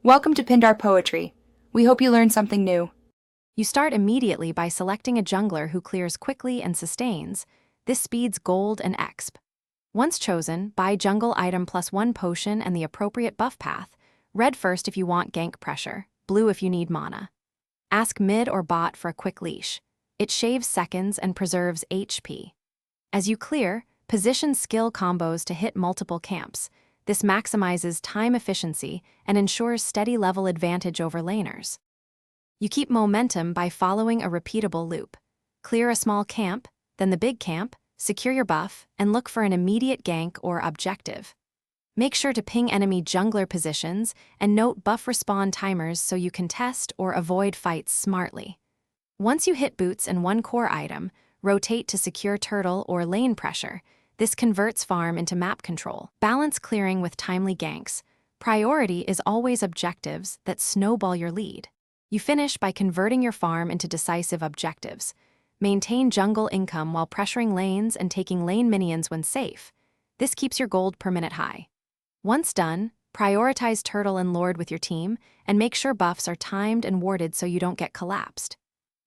Welcome to Pindar Poetry. We hope you learned something new. You start immediately by selecting a jungler who clears quickly and sustains. This speeds gold and exp. Once chosen, buy jungle item +1 potion and the appropriate buff path. Red first if you want gank pressure, blue if you need mana. Ask mid or bot for a quick leash. It shaves seconds and preserves HP. As you clear, position skill combos to hit multiple camps. This maximizes time efficiency and ensures steady level advantage over laners. You keep momentum by following a repeatable loop. Clear a small camp, then the big camp, secure your buff, and look for an immediate gank or objective. Make sure to ping enemy jungler positions and note buff respawn timers so you can test or avoid fights smartly. Once you hit boots and one core item, rotate to secure turtle or lane pressure. This converts farm into map control. Balance clearing with timely ganks. Priority is always objectives that snowball your lead. You finish by converting your farm into decisive objectives. Maintain jungle income while pressuring lanes and taking lane minions when safe. This keeps your gold per minute high. Once done, prioritize turtle and lord with your team and make sure buffs are timed and warded so you don't get collapsed.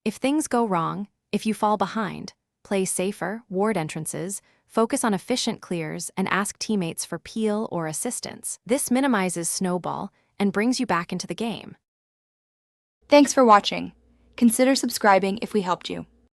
If things go wrong, if you fall behind, play safer, ward entrances, focus on efficient clears, and ask teammates for peel or assistance. This minimizes snowball and brings you back into the game. Thanks for watching. Consider subscribing if we helped you.